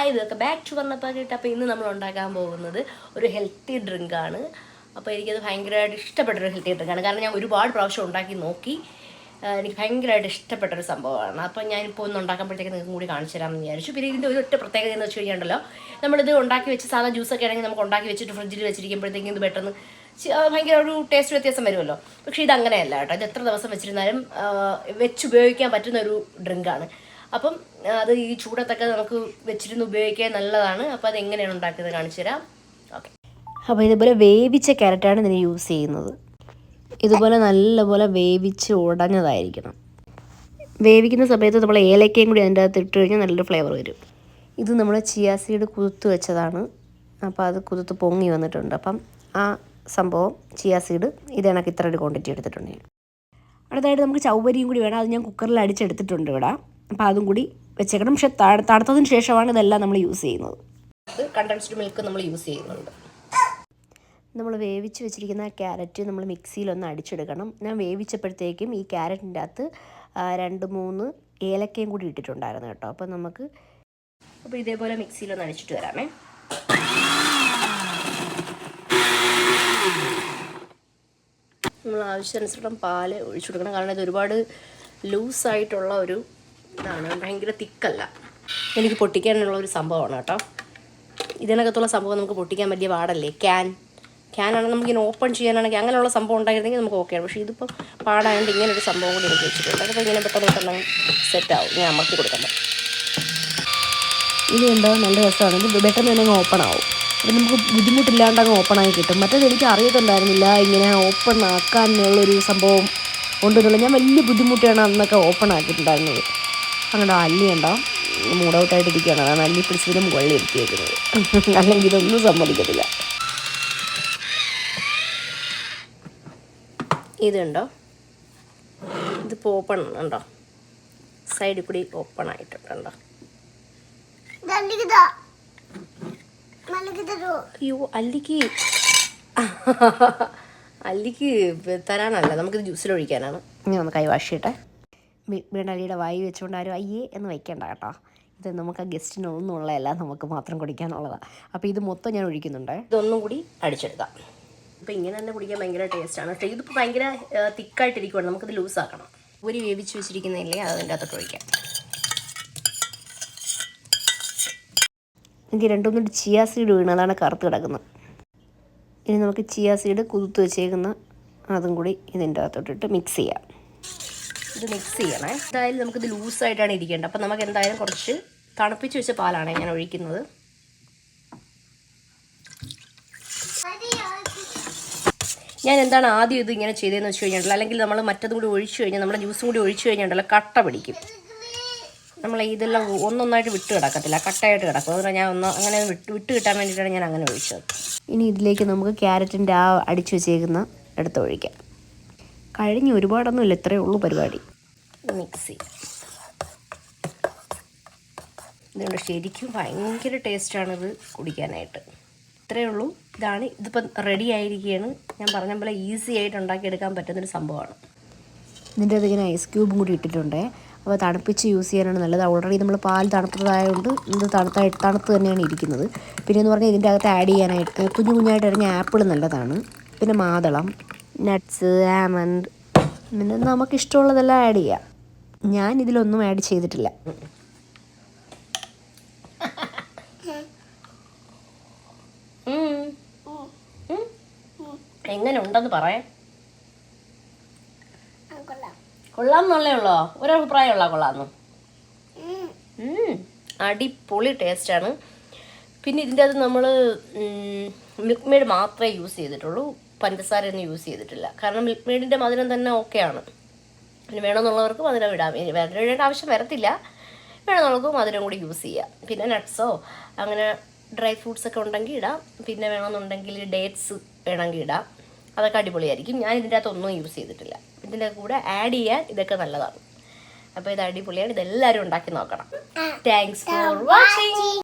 Hi welcome back to വർണ്ണപ്പാക്കറ്റ്. അപ്പോൾ ഇന്ന് നമ്മൾ ഉണ്ടാക്കാൻ പോകുന്നത് ഒരു ഹെൽത്തി ഡ്രിങ്കാണ്. അപ്പോൾ എനിക്കത് ഭയങ്കരമായിട്ട് ഇഷ്ടപ്പെട്ടൊരു ഹെൽത്തി ഡ്രിങ്കാണ്. കാരണം ഞാൻ ഒരുപാട് പ്രാവശ്യം ഉണ്ടാക്കി നോക്കി. എനിക്ക് ഭയങ്കരമായിട്ട് ഇഷ്ടപ്പെട്ടൊരു സംഭവമാണ്. അപ്പോൾ ഞാനിപ്പോൾ ഒന്ന് ഉണ്ടാക്കുമ്പോഴത്തേക്ക് നിങ്ങൾക്ക് കൂടി കാണിച്ചു തരാമെന്ന് വിചാരിച്ചു. പിന്നെ ഇതിൻ്റെ ഒരു ഒറ്റ പ്രത്യേകത എന്ന് വെച്ച് കഴിഞ്ഞാൽ നമ്മളിത് ഉണ്ടാക്കി വെച്ച് സാധാരണ ജ്യൂസൊക്കെ ആണെങ്കിൽ നമുക്ക് ഉണ്ടാക്കി വെച്ചിട്ട് ഫ്രിഡ്ജിൽ വെച്ചിരിക്കുമ്പോഴത്തേക്കും ഇത് പെട്ടെന്ന് ഭയങ്കര ഒരു ടേസ്റ്റ് വ്യത്യാസം വരുമല്ലോ. പക്ഷേ ഇതങ്ങനെയല്ല കേട്ടോ. ഇത് എത്ര ദിവസം വെച്ചിരുന്നാലും വെച്ചുപയോഗിക്കാൻ പറ്റുന്ന ഒരു ഡ്രിങ്കാണ്. അപ്പം അത് ഈ ചൂടത്തൊക്കെ നമുക്ക് വെച്ചിരുന്ന് ഉപയോഗിക്കാൻ നല്ലതാണ്. അപ്പോൾ അതെങ്ങനെയാണ് ഉണ്ടാക്കുന്നത് കാണിച്ചു തരാം. ഓക്കെ. അപ്പോൾ ഇതുപോലെ വേവിച്ച ക്യാരറ്റാണ് ഇതിന് യൂസ് ചെയ്യുന്നത്. ഇതുപോലെ നല്ലപോലെ വേവിച്ച് ഉടഞ്ഞതായിരിക്കണം. വേവിക്കുന്ന സമയത്ത് നമ്മൾ ഏലക്കയും കൂടി അതിൻ്റെ അകത്ത് ഇട്ട് കഴിഞ്ഞാൽ നല്ലൊരു ഫ്ലേവർ വരും. ഇത് നമ്മൾ ചിയാ സീഡ് കുതിർത്ത് വെച്ചതാണ്. അപ്പോൾ അത് കുതിർത്ത് പൊങ്ങി വന്നിട്ടുണ്ട്. അപ്പം ആ സംഭവം ചിയാ സീഡ് ഇത് കണക്ക് ഇത്ര ഒരു ക്വാണ്ടിറ്റി എടുത്തിട്ടുണ്ട്. അടുത്തായിട്ട് നമുക്ക് ചൗവരിയും കൂടി വേണം. അത് ഞാൻ കുക്കറിൽ അടിച്ചെടുത്തിട്ടുണ്ട് ഇവിടെ. അപ്പോൾ അതും കൂടി വെച്ചേക്കണം. പക്ഷെ തണുത്തതിന് ശേഷമാണ് ഇതെല്ലാം നമ്മൾ യൂസ് ചെയ്യുന്നത്. കണ്ടൻസ്ഡ് മിൽക്ക് നമ്മൾ യൂസ് ചെയ്യുന്നുണ്ട്. നമ്മൾ വേവിച്ച് വെച്ചിരിക്കുന്ന ക്യാരറ്റ് നമ്മൾ മിക്സിയിലൊന്ന് അടിച്ചെടുക്കണം. ഞാൻ വേവിച്ചപ്പോഴത്തേക്കും ഈ ക്യാരറ്റിൻ്റെ അകത്ത് 2-3 ഏലക്കയും കൂടി ഇട്ടിട്ടുണ്ടായിരുന്നു കേട്ടോ. അപ്പോൾ ഇതേപോലെ മിക്സിയിലൊന്ന് അടിച്ചിട്ട് വരാമേ. നമ്മൾ ആവശ്യാനുസരണം പാല് ഒഴിച്ചു കൊടുക്കണം. കാരണം ഇത് ഒരുപാട് ലൂസായിട്ടുള്ള ഒരു ഇതാണ്, ഭയങ്കര തിക്കല്ല. എനിക്ക് പൊട്ടിക്കാനുള്ള ഒരു സംഭവമാണ് കേട്ടോ. ഇതിനകത്തുള്ള സംഭവം നമുക്ക് പൊട്ടിക്കാൻ വലിയ പാടല്ലേ. ക്യാനാണെങ്കിൽ നമുക്കിങ്ങനെ ഓപ്പൺ ചെയ്യാനാണെങ്കിൽ അങ്ങനെയുള്ള സംഭവം ഉണ്ടായിരുന്നെങ്കിൽ നമുക്ക് ഓക്കെയാണ്. പക്ഷേ ഇതിപ്പോൾ പാടായതുകൊണ്ട് ഇങ്ങനൊരു സംഭവം കൂടി എനിക്ക് വെച്ചിട്ടുണ്ട്. അപ്പോൾ ഇങ്ങനെ പെട്ടെന്ന് സെറ്റാവും. ഞാൻ അമർത്തി കൊടുക്കുമ്പോൾ ഇനി ഉണ്ടാവും. നല്ല രസമാണ്. ഇത് പെട്ടെന്ന് തന്നെ അങ്ങ് ഓപ്പൺ ആവും. അപ്പം നമുക്ക് ബുദ്ധിമുട്ടില്ലാണ്ട് അങ്ങ് ഓപ്പണായി കിട്ടും. മറ്റേത് എനിക്ക് അറിയത്തുണ്ടായിരുന്നില്ല ഇങ്ങനെ ഓപ്പൺ ആക്കാനുള്ളൊരു സംഭവം ഉണ്ടെന്നുള്ളത്. ഞാൻ വലിയ ബുദ്ധിമുട്ടാണ് അന്നൊക്കെ ഓപ്പൺ ആക്കിയിട്ടുണ്ടായിരുന്നത്. അങ്ങനെ അല്ലിയുണ്ടാവും മൂടൗട്ടായിട്ടിരിക്കുകയാണ്. അതാണ് അല്ലി പിടിച്ചതിന് മുകളിൽ ഇരുത്തിയേക്കുന്നത്. അല്ലെങ്കിൽ ഇതൊന്നും സമ്മതിക്കത്തില്ല. ഇതുണ്ടോ, ഇതിപ്പോൾ ഓപ്പൺ ഉണ്ടോ, സൈഡിൽ കൂടി ഓപ്പൺ ആയിട്ടുണ്ടോ. അയ്യോ, അല്ലിക്ക് തരാനല്ല, നമുക്കിത് ജ്യൂസിലൊഴിക്കാനാണ്. ഞാൻ ഒന്ന് കൈ വാഷിയിട്ടെ. വീണലിയുടെ വായി വെച്ചുകൊണ്ട് ആരും അയ്യേ എന്ന് വയ്ക്കേണ്ട കേട്ടോ. ഇത് നമുക്ക് ആ ഗസ്റ്റിനൊന്നും ഉള്ളതല്ല, നമുക്ക് മാത്രം കുടിക്കാനുള്ളതാണ്. അപ്പോൾ ഇത് മൊത്തം ഞാൻ ഒഴിക്കുന്നുണ്ട്. ഇതൊന്നും കൂടി അടിച്ചെടുക്കാം. അപ്പോൾ ഇങ്ങനെ തന്നെ കുടിക്കാൻ ഭയങ്കര ടേസ്റ്റാണ്. പക്ഷേ ഇതിപ്പോൾ ഭയങ്കര തിക്കായിട്ടിരിക്കുവാണ്. നമുക്കിത് ലൂസാക്കണം. ഒരു വേവിച്ച് വെച്ചിരിക്കുന്നില്ലേ, അതിൻ്റെ അകത്തോട്ട് ഒഴിക്കാം. എനിക്ക് 2-3 ചിയാ സീഡ് വീണ്, അതാണ് കറുത്ത് കിടക്കുന്നത്. ഇനി നമുക്ക് ചിയാ സീഡ് കുതിർത്ത് വെച്ചേക്കുന്ന അതും കൂടി ഇതിൻ്റെ അകത്തോട്ടിട്ട് മിക്സ് ചെയ്യാം. ഇത് മിക്സ് ചെയ്യണേ. എന്തായാലും നമുക്കിത് ലൂസായിട്ടാണ് ഇരിക്കേണ്ടത്. അപ്പം നമുക്ക് എന്തായാലും കുറച്ച് തണുപ്പിച്ച് വെച്ച പാലാണ് ഞാൻ ഒഴിക്കുന്നത്. ഞാൻ എന്താണ് ആദ്യം ഇത് ഇങ്ങനെ ചെയ്തതെന്ന് വെച്ച് കഴിഞ്ഞിട്ടുള്ള, അല്ലെങ്കിൽ നമ്മൾ മറ്റതും കൂടി ഒഴിച്ചു കഴിഞ്ഞാൽ, നമ്മുടെ ജ്യൂസും കൂടി ഒഴിച്ചു കഴിഞ്ഞിട്ടുള്ള കട്ട പിടിക്കും. നമ്മൾ ഇതെല്ലാം ഒന്നൊന്നായിട്ട് വിട്ട് കിടക്കത്തില്ല, കട്ടയായിട്ട് കിടക്കും. അതുകൊണ്ട് ഞാൻ അങ്ങനെ വിട്ട് കിട്ടാൻ വേണ്ടിയിട്ടാണ് ഞാൻ അങ്ങനെ ഒഴിച്ചത്. ഇനി ഇതിലേക്ക് നമുക്ക് ക്യാരറ്റിൻ്റെ ആ അടിച്ചു വെച്ചേക്കുന്ന എടുത്ത് ഒഴിക്കാം. കഴിഞ്ഞ് ഒരുപാടൊന്നുമില്ല, ഇത്രയേ ഉള്ളൂ പരിപാടി. മിക്സി ഇതുകൊണ്ട് ശരിക്കും ഭയങ്കര ടേസ്റ്റാണിത് കുടിക്കാനായിട്ട്. ഇത്രയേ ഉള്ളൂ. ഇതിപ്പം റെഡി ആയിരിക്കുകയാണ്. ഞാൻ പറഞ്ഞ പോലെ ഈസി ആയിട്ട് ഉണ്ടാക്കിയെടുക്കാൻ പറ്റുന്നൊരു സംഭവമാണ്. ഇതിൻ്റെ അതിങ്ങനെ ഐസ് ക്യൂബും കൂടി ഇട്ടിട്ടുണ്ട്. അപ്പോൾ തണുപ്പിച്ച് യൂസ് ചെയ്യാനാണ് നല്ലത്. ഓൾറെഡി നമ്മൾ പാൽ തണുത്തതായതുകൊണ്ട് ഇത് തണുത്ത് തന്നെയാണ് ഇരിക്കുന്നത്. പിന്നെ എന്ന് പറഞ്ഞാൽ ഇതിൻ്റെ അകത്ത് ആഡ് ചെയ്യാനായിട്ട് കുഞ്ഞായിട്ട് ഇറങ്ങിയ ആപ്പിൾ നല്ലതാണ്. പിന്നെ മാതളം, നട്ട്സ്, ആമണ്ട്, പിന്നെ നമുക്കിഷ്ടമുള്ളതെല്ലാം ആഡ് ചെയ്യാം. ഞാൻ ഇതിലൊന്നും ആഡ് ചെയ്തിട്ടില്ല. എങ്ങനെ ഉണ്ടെന്ന് പറയാം. കൊള്ളാമെന്നുള്ളേ ഉള്ളോ? ഒരഭിപ്രായമുള്ള കൊള്ളാമെന്ന്. അടിപൊളി ടേസ്റ്റാണ്. പിന്നെ ഇതിൻ്റെ അത് നമ്മൾ മിൽക്ക് മെയ്ഡ് മാത്രമേ യൂസ് ചെയ്തിട്ടുള്ളൂ, പഞ്ചസാരയൊന്നും യൂസ് ചെയ്തിട്ടില്ല. കാരണം മിൽക്ക് മെയ്ഡിൻ്റെ മധുരം തന്നെ ഓക്കെയാണ്. പിന്നെ വേണമെന്നുള്ളവർക്ക് മധുരം ഇടാം. മധുരം ഇടേണ്ട ആവശ്യം വരത്തില്ല. വേണമെന്നുള്ളവർക്ക് മധുരം കൂടി യൂസ് ചെയ്യാം. പിന്നെ നട്ട്സോ അങ്ങനെ ഡ്രൈ ഫ്രൂട്ട്സൊക്കെ ഉണ്ടെങ്കിൽ ഇടാം. പിന്നെ വേണമെന്നുണ്ടെങ്കിൽ ഡേറ്റ്സ് വേണമെങ്കിൽ ഇടാം. അതൊക്കെ അടിപൊളിയായിരിക്കും. ഞാൻ ഇതിൻ്റെ അകത്തൊന്നും യൂസ് ചെയ്തിട്ടില്ല. ഇതിൻ്റെ കൂടെ ആഡ് ചെയ്യാൻ ഇതൊക്കെ നല്ലതാണ്. അപ്പോൾ ഇത് അടിപൊളിയാണ്. ഇതെല്ലാവരും ഉണ്ടാക്കി നോക്കണം. Thanks for watching.